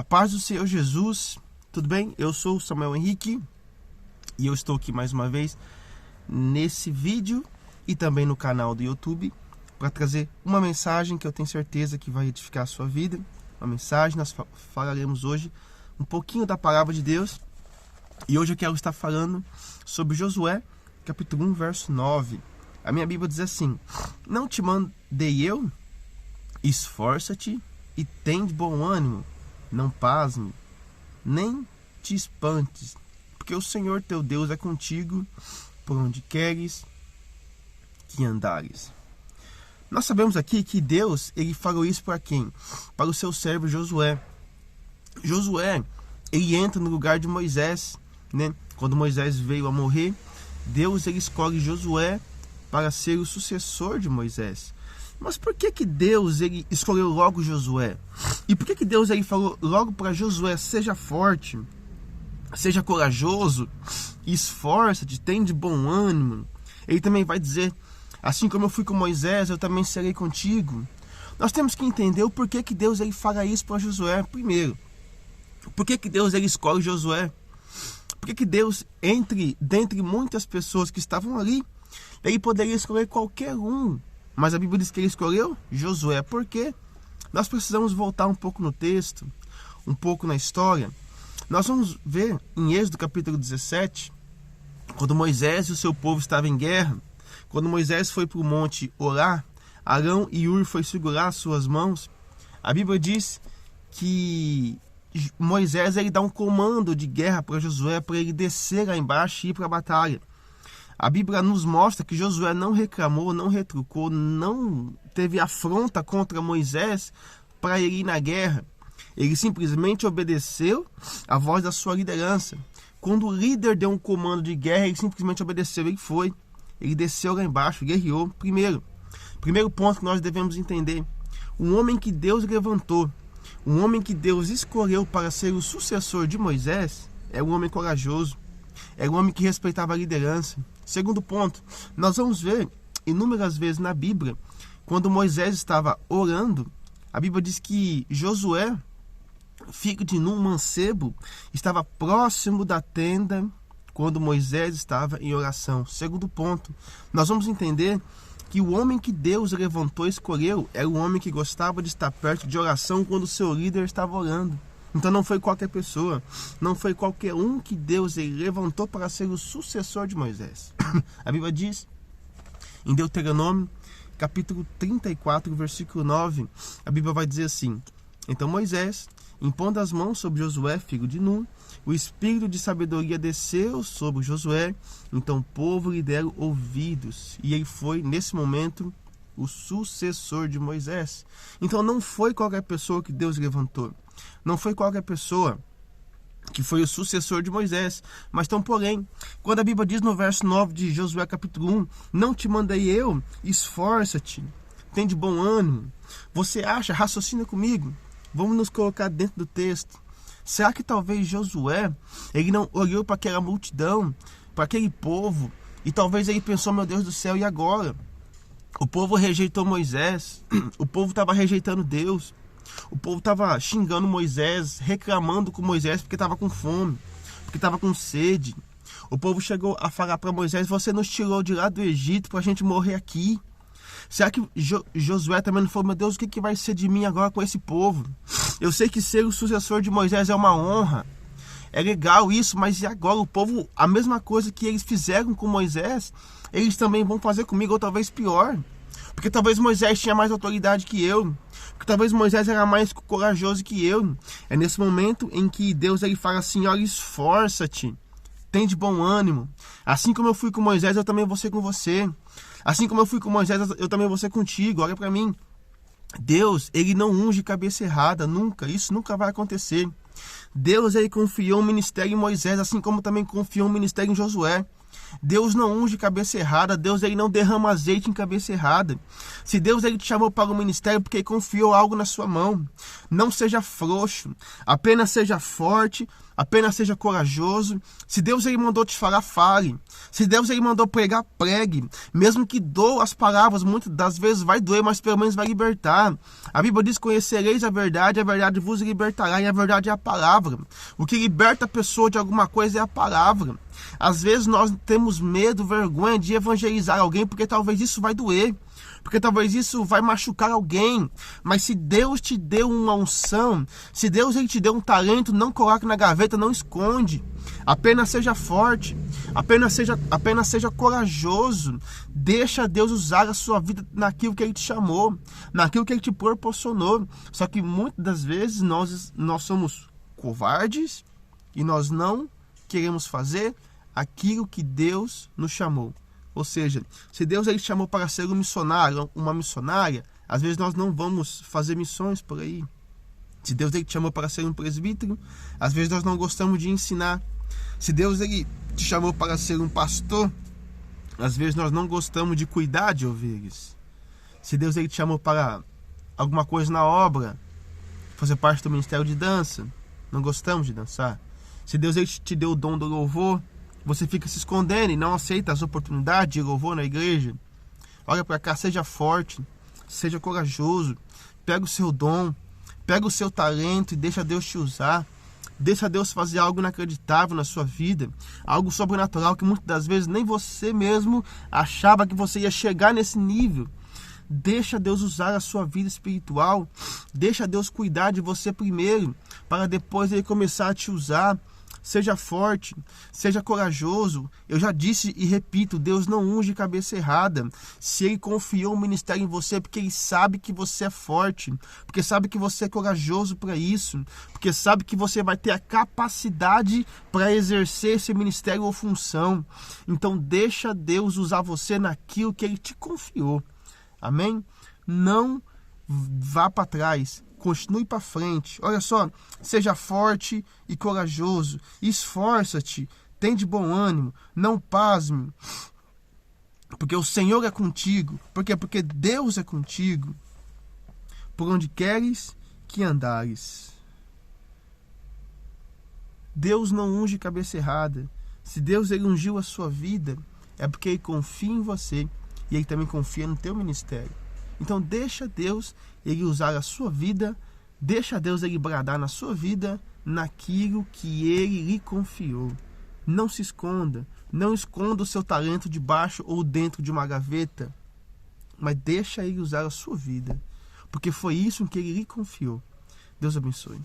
A paz do Senhor Jesus, tudo bem? Eu sou o Samuel Henrique e eu estou aqui mais uma vez nesse vídeo e também no canal do YouTube para trazer uma mensagem que eu tenho certeza que vai edificar a sua vida. Uma mensagem, nós falaremos hoje um pouquinho da palavra de Deus e hoje eu quero estar falando sobre Josué, capítulo 1, verso 9. A minha Bíblia diz assim: não te mandei eu? Esforça-te e tem de bom ânimo. Não pasme, nem te espantes, porque o Senhor teu Deus é contigo por onde queres que andares. Nós sabemos aqui que Deus, ele falou isso para quem? Para o seu servo Josué. Josué, ele entra no lugar de Moisés, né? Quando Moisés veio a morrer, Deus ele escolhe Josué para ser o sucessor de Moisés. Mas por que Deus ele escolheu logo Josué? E por que Deus ele falou logo para Josué: seja forte, seja corajoso, esforça-te, tem de bom ânimo? Ele também vai dizer: assim como eu fui com Moisés, eu também serei contigo. Nós temos que entender o porquê que Deus ele fala isso para Josué. Primeiro, por que Deus ele escolhe Josué? Por que Deus, dentre muitas pessoas que estavam ali, ele poderia escolher qualquer um? Mas a Bíblia diz que ele escolheu Josué. Por quê? Nós precisamos voltar um pouco no texto, um pouco na história. Nós vamos ver em Êxodo capítulo 17, quando Moisés e o seu povo estavam em guerra, quando Moisés foi para o monte orar, Arão e Hur foi segurar as suas mãos. A Bíblia diz que Moisés ele dá um comando de guerra para Josué, para ele descer lá embaixo e ir para a batalha. A Bíblia nos mostra que Josué não reclamou, não retrucou, não teve afronta contra Moisés para ele ir na guerra. Ele simplesmente obedeceu a voz da sua liderança. Quando o líder deu um comando de guerra, ele simplesmente obedeceu, ele foi. Ele desceu lá embaixo, guerreou. Primeiro ponto que nós devemos entender: um homem que Deus levantou, um homem que Deus escolheu para ser o sucessor de Moisés, é um homem corajoso, é um homem que respeitava a liderança. Segundo ponto, nós vamos ver inúmeras vezes na Bíblia, quando Moisés estava orando, a Bíblia diz que Josué, filho de Nun, mancebo, estava próximo da tenda quando Moisés estava em oração. Segundo ponto, nós vamos entender que o homem que Deus levantou e escolheu era um homem que gostava de estar perto de oração quando o seu líder estava orando. Então não foi qualquer pessoa, não foi qualquer um que Deus ele levantou para ser o sucessor de Moisés. A Bíblia diz, em Deuteronômio, capítulo 34, versículo 9, a Bíblia vai dizer assim: então Moisés, impondo as mãos sobre Josué, filho de Nun, o espírito de sabedoria desceu sobre Josué, então o povo lhe deram ouvidos, e ele foi, nesse momento, o sucessor de Moisés. Então não foi qualquer pessoa que Deus levantou. Não foi qualquer pessoa que foi o sucessor de Moisés. Mas então, porém, quando a Bíblia diz no verso 9 de Josué capítulo 1, não te mandei eu, esforça-te, tem de bom ânimo. Você acha, raciocina comigo, vamos nos colocar dentro do texto. Será que talvez Josué, ele não olhou para aquela multidão, para aquele povo, e talvez ele pensou: meu Deus do céu, e agora? O povo rejeitou Moisés, o povo estava rejeitando Deus, o povo estava xingando Moisés, reclamando com Moisés porque estava com fome, porque estava com sede. O povo chegou a falar para Moisés: você nos tirou de lá do Egito para a gente morrer aqui. Será que Josué também não falou: meu Deus, o que vai ser de mim agora com esse povo? Eu sei que ser o sucessor de Moisés é uma honra, é legal isso, mas e agora? O povo, a mesma coisa que eles fizeram com Moisés, eles também vão fazer comigo, ou talvez pior. Porque talvez Moisés tinha mais autoridade que eu, porque talvez Moisés era mais corajoso que eu. É nesse momento em que Deus ele fala assim: olha, esforça-te, tem de bom ânimo. Assim como eu fui com Moisés, eu também vou ser com você. Assim como eu fui com Moisés, eu também vou ser contigo. Olha para mim. Deus, ele não unge cabeça errada, nunca. Isso nunca vai acontecer. Deus, ele confiou um ministério em Moisés, assim como também confiou um ministério em Josué. Deus não unge cabeça errada. Deus ele não derrama azeite em cabeça errada. Se Deus ele te chamou para o ministério porque ele confiou algo na sua mão, não seja frouxo, apenas seja forte, Apenas seja corajoso. Se Deus ele mandou te falar, fale. Se Deus ele mandou pregar, pregue. Mesmo que doa as palavras, muitas das vezes vai doer, mas pelo menos vai libertar. A Bíblia diz: conhecereis a verdade vos libertará, e a verdade é a palavra. O que liberta a pessoa de alguma coisa é a palavra. Às vezes nós temos medo, vergonha de evangelizar alguém, porque talvez isso vai doer, porque talvez isso vai machucar alguém. Mas se Deus te deu uma unção, se Deus ele te deu um talento, não coloque na gaveta, não esconde. Apenas seja forte, apenas seja corajoso. Deixa Deus usar a sua vida naquilo que Ele te chamou, naquilo que Ele te proporcionou. Só que muitas das vezes nós somos covardes e nós não queremos fazer aquilo que Deus nos chamou. Ou seja, se Deus ele te chamou para ser um missionário, uma missionária, às vezes nós não vamos fazer missões por aí. Se Deus ele te chamou para ser um presbítero, às vezes nós não gostamos de ensinar. Se Deus ele te chamou para ser um pastor, às vezes nós não gostamos de cuidar de ovelhas. Se Deus ele te chamou para alguma coisa na obra, fazer parte do ministério de dança, não gostamos de dançar. Se Deus ele te deu o dom do louvor, você fica se escondendo e não aceita as oportunidades de louvor na igreja. Olha para cá, seja forte, seja corajoso, pega o seu dom, pega o seu talento e deixa Deus te usar. Deixa Deus fazer algo inacreditável na sua vida, algo sobrenatural que muitas das vezes nem você mesmo achava que você ia chegar nesse nível. Deixa Deus usar a sua vida espiritual, deixa Deus cuidar de você primeiro, para depois Ele começar a te usar. Seja forte, seja corajoso. Eu já disse e repito, Deus não unge cabeça errada. Se Ele confiou um ministério em você, é porque Ele sabe que você é forte, porque sabe que você é corajoso para isso, porque sabe que você vai ter a capacidade para exercer esse ministério ou função. Então deixa Deus usar você naquilo que Ele te confiou. Amém? Não vá para trás. Continue para frente. Olha só, seja forte e corajoso. Esforça-te, tem de bom ânimo, não pasme. Porque o Senhor é contigo. Por quê? Porque Deus é contigo. Por onde queres que andares. Deus não unge cabeça errada. Se Deus ele ungiu a sua vida, é porque Ele confia em você e Ele também confia no teu ministério. Então deixa Deus ele usar a sua vida, deixa Deus ele bradar na sua vida, naquilo que Ele lhe confiou. Não se esconda, não esconda o seu talento debaixo ou dentro de uma gaveta, mas deixa Ele usar a sua vida, porque foi isso em que Ele lhe confiou. Deus abençoe.